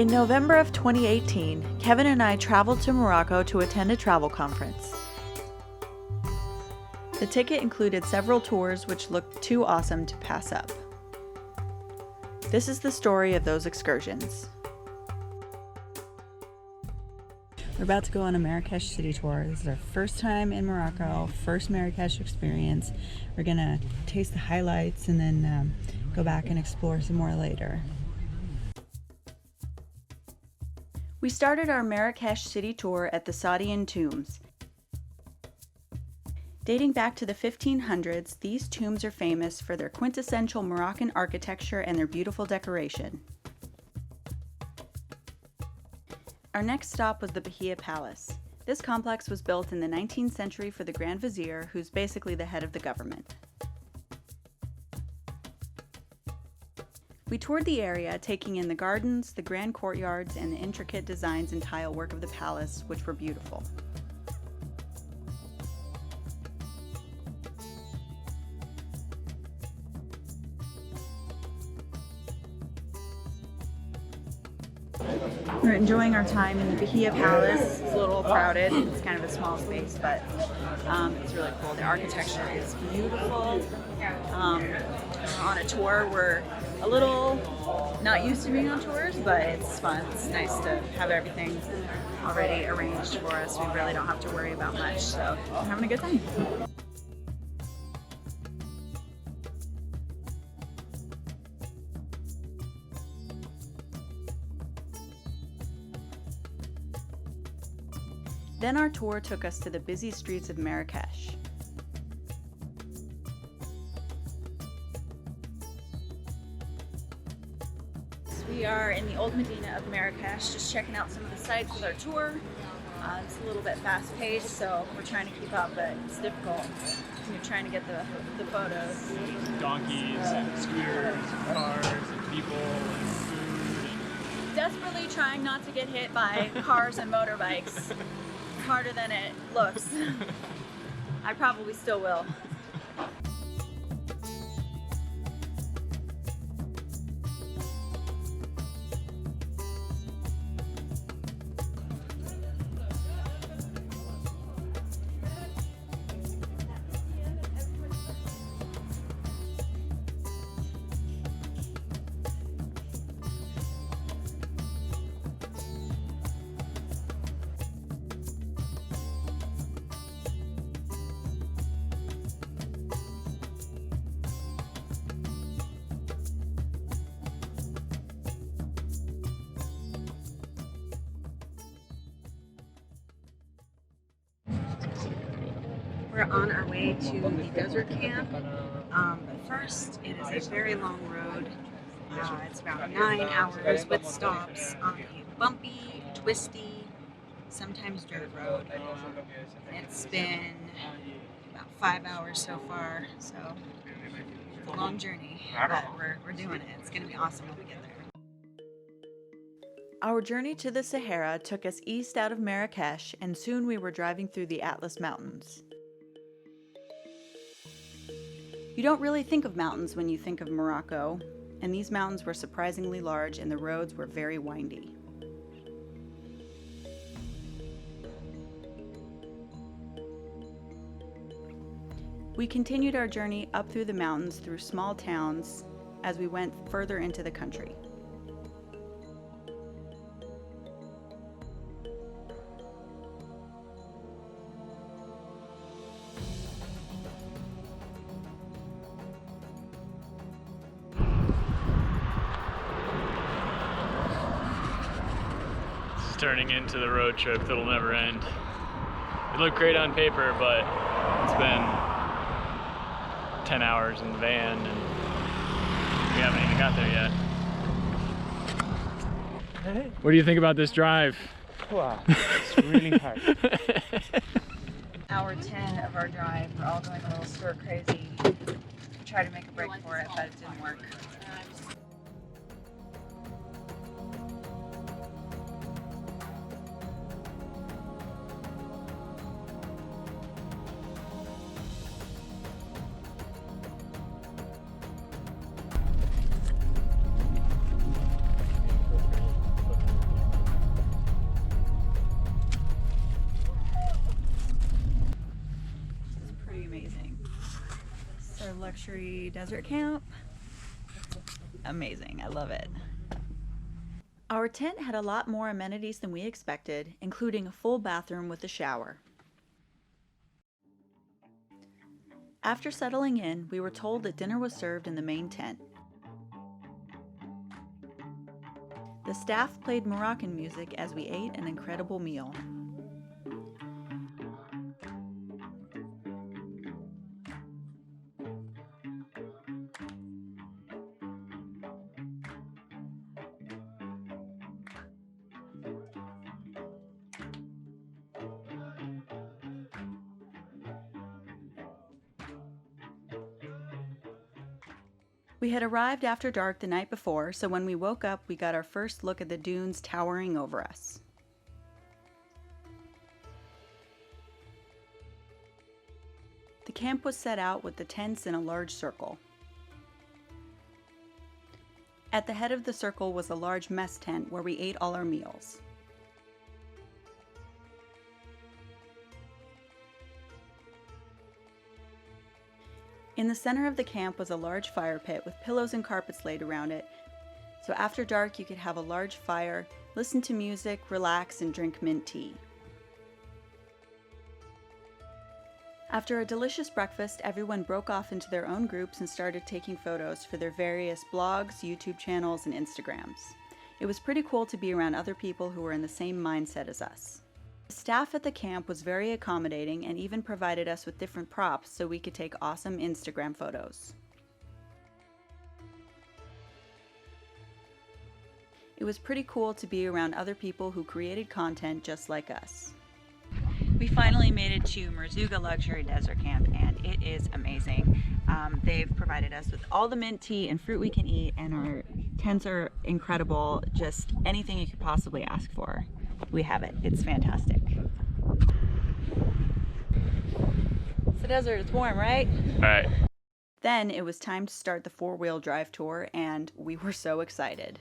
In November of 2018, Kevin and I traveled to Morocco to attend a travel conference. The ticket included several tours which looked too awesome to pass up. This is the story of those excursions. We're about to go on a Marrakech city tour. This is our first time in Morocco, first Marrakech experience. We're gonna taste the highlights and then go back and explore some more later. We started our Marrakech city tour at the Saadian tombs. Dating back to the 1500s, these tombs are famous for their quintessential Moroccan architecture and their beautiful decoration. Our next stop was the Bahia Palace. This complex was built in the 19th century for the Grand Vizier, who's basically the head of the government. We toured the area, taking in the gardens, the grand courtyards, and the intricate designs and tile work of the palace, which were beautiful. We're enjoying our time in the Bahia Palace. It's a little crowded. It's kind of a small space, but it's really cool. The architecture is beautiful. On a tour, we're a little not used to being on tours, but it's fun. It's nice to have everything already arranged for us. We really don't have to worry about much, so we're having a good time. Then our tour took us to the busy streets of Marrakech. We are in the old Medina of Marrakech, just checking out some of the sites with our tour. It's a little bit fast-paced, so we're trying to keep up, but it's difficult when you're trying to get the photos. Donkeys and scooters and cars and people and food. Desperately trying not to get hit by cars and motorbikes. It's harder than it looks. I probably still will. We're on our way to the desert camp, but first it is a very long road. It's about 9 hours with stops on a bumpy, twisty, sometimes dirt road. It's been about 5 hours so far, so it's a long journey, but we're doing it. It's going to be awesome when we get there. Our journey to the Sahara took us east out of Marrakech, and soon we were driving through the Atlas Mountains. You don't really think of mountains when you think of Morocco, and these mountains were surprisingly large and the roads were very windy. We continued our journey up through the mountains through small towns as we went further into the country. Turning into the road trip that'll never end. It looked great on paper, but it's been 10 hours in the van and we haven't even got there yet. Hey. What do you think about this drive? Wow, it's really hard. Hour 10 of our drive, we're all going a little stir crazy. Tried to make a break for it, but it didn't work. luxury desert camp. Amazing, I love it. Our tent had a lot more amenities than we expected, including a full bathroom with a shower. After settling in, we were told that dinner was served in the main tent. The staff played Moroccan music as we ate an incredible meal. We had arrived after dark the night before, so when we woke up, we got our first look at the dunes towering over us. The camp was set out with the tents in a large circle. At the head of the circle was a large mess tent where we ate all our meals. In the center of the camp was a large fire pit with pillows and carpets laid around it, so after dark you could have a large fire, listen to music, relax, and drink mint tea. After a delicious breakfast, everyone broke off into their own groups and started taking photos for their various blogs, YouTube channels, and Instagrams. It was pretty cool to be around other people who were in the same mindset as us. The staff at the camp was very accommodating and even provided us with different props so we could take awesome Instagram photos. It was pretty cool to be around other people who created content just like us. We finally made it to Merzouga Luxury Desert Camp, and it is amazing. They've provided us with all the mint tea and fruit we can eat, and our tents are incredible. Just anything you could possibly ask for, we have it. It's fantastic. It's the desert, it's warm, right? Right. Then it was time to start the four-wheel drive tour, and we were so excited.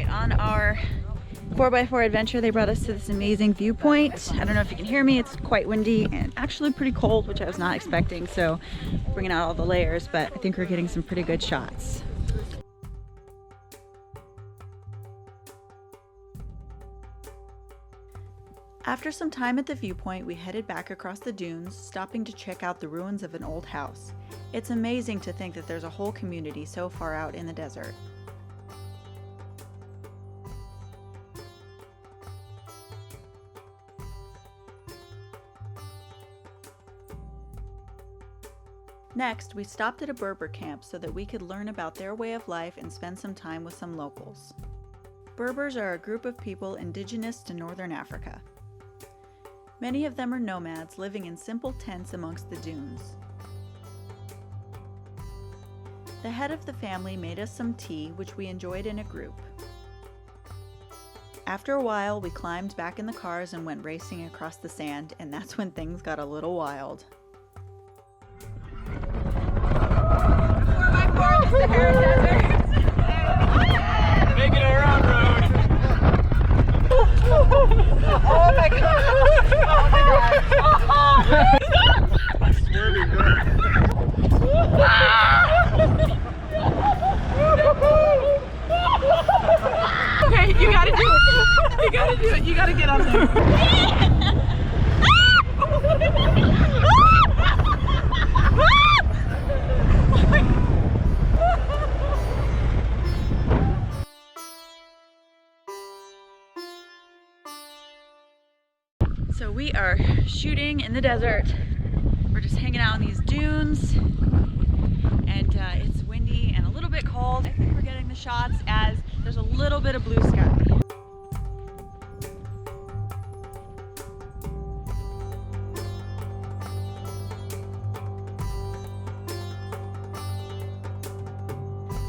On our 4x4 adventure, they brought us to this amazing viewpoint. I don't know if you can hear me, it's quite windy and actually pretty cold, which I was not expecting, so bringing out all the layers, but I think we're getting some pretty good shots. After some time at the viewpoint, we headed back across the dunes, stopping to check out the ruins of an old house. It's amazing to think that there's a whole community so far out in the desert. Next, we stopped at a Berber camp so that we could learn about their way of life and spend some time with some locals. Berbers are a group of people indigenous to northern Africa. Many of them are nomads living in simple tents amongst the dunes. The head of the family made us some tea, which we enjoyed in a group. After a while, we climbed back in the cars and went racing across the sand, and that's when things got a little wild. The Sahara Desert. Making it around road. Oh my god! Oh my god! I swear to God. Okay, you gotta do it. You gotta do it. You gotta get on there. So we are shooting in the desert. We're just hanging out on these dunes, and it's windy and a little bit cold. I think we're getting the shots as there's a little bit of blue sky.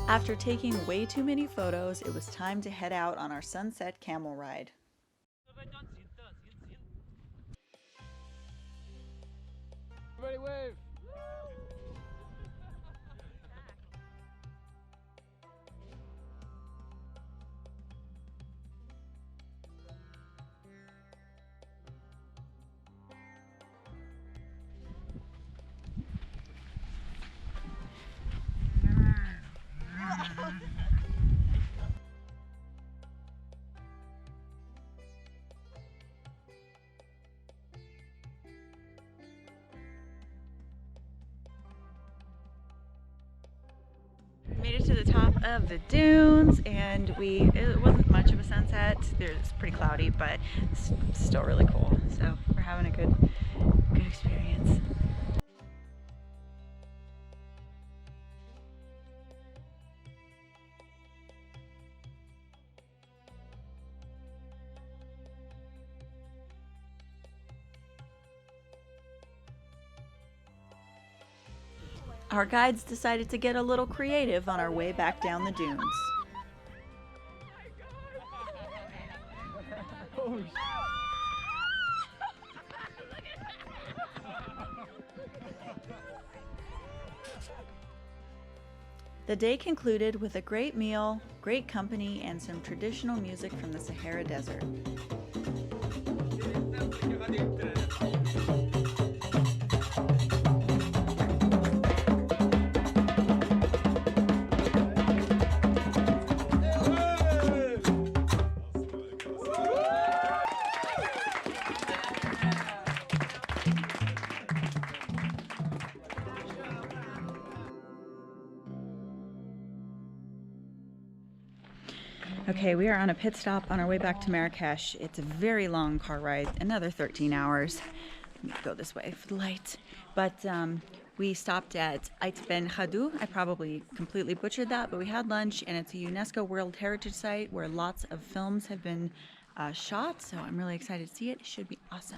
After taking way too many photos, it was time to head out on our sunset camel ride. Everybody wave! Made it to the top of the dunes, and it wasn't much of a sunset. It's pretty cloudy, but it's still really cool. So we're having a good experience. Our guides decided to get a little creative on our way back down the dunes. The day concluded with a great meal, great company, and some traditional music from the Sahara Desert. Okay, we are on a pit stop on our way back to Marrakech. It's a very long car ride, another 13 hours. Let me go this way for the light. But we stopped at Benhaddou. I probably completely butchered that, but we had lunch, and it's a UNESCO World Heritage Site where lots of films have been shot, so I'm really excited to see it. It should be awesome.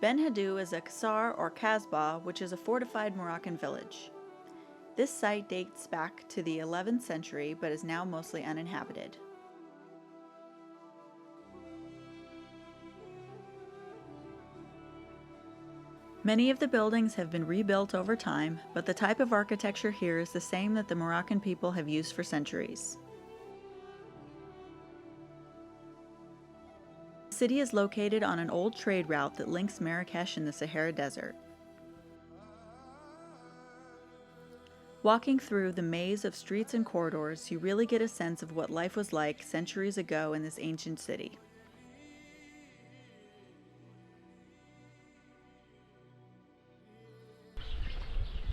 Benhaddou is a Qasar or Kasbah, which is a fortified Moroccan village. This site dates back to the 11th century, but is now mostly uninhabited. Many of the buildings have been rebuilt over time, but the type of architecture here is the same that the Moroccan people have used for centuries. The city is located on an old trade route that links Marrakech and the Sahara Desert. Walking through the maze of streets and corridors, you really get a sense of what life was like centuries ago in this ancient city.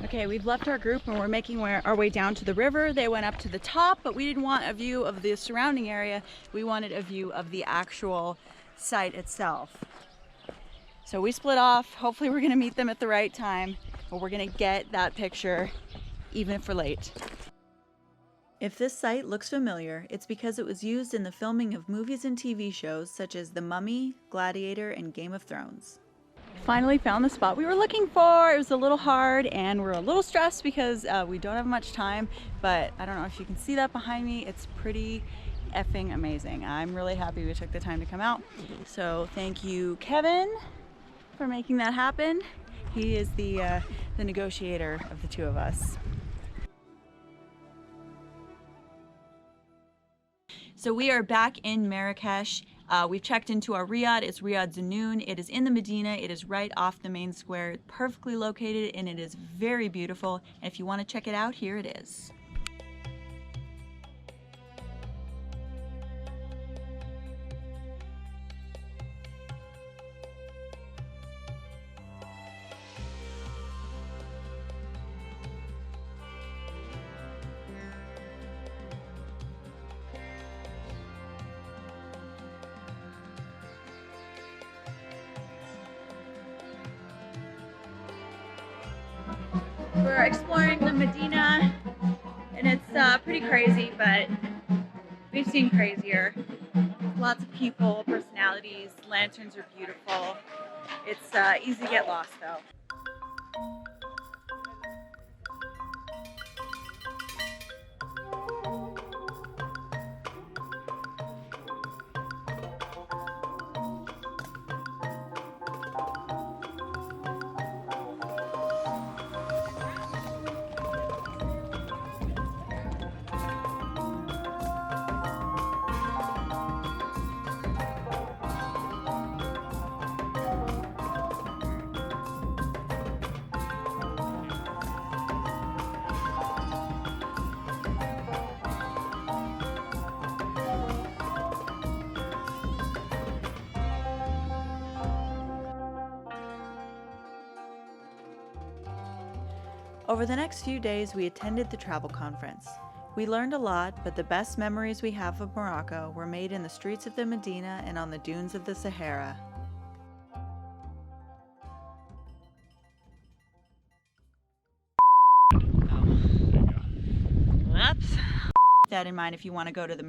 Okay, we've left our group and we're making our way down to the river. They went up to the top, but we didn't want a view of the surrounding area. We wanted a view of the actual site itself. So we split off. Hopefully we're gonna meet them at the right time, but we're gonna get that picture even if we're late. If this site looks familiar, it's because it was used in the filming of movies and TV shows such as The Mummy, Gladiator, and Game of Thrones. Finally found the spot we were looking for. It was a little hard and we're a little stressed because we don't have much time, but I don't know if you can see that behind me. It's pretty effing amazing. I'm really happy we took the time to come out. So thank you, Kevin, for making that happen. He is the negotiator of the two of us. So we are back in Marrakech. We've checked into our riad. It's Riad Zanoun. It is in the Medina. It is right off the main square, perfectly located, and it is very beautiful. And if you want to check it out, here it is. We're exploring the Medina, and it's pretty crazy, but we've seen crazier. Lots of people, personalities, lanterns are beautiful. It's easy to get lost though. Over the next few days, we attended the travel conference. We learned a lot, but the best memories we have of Morocco were made in the streets of the Medina and on the dunes of the Sahara. Keep that in mind if you want to go to the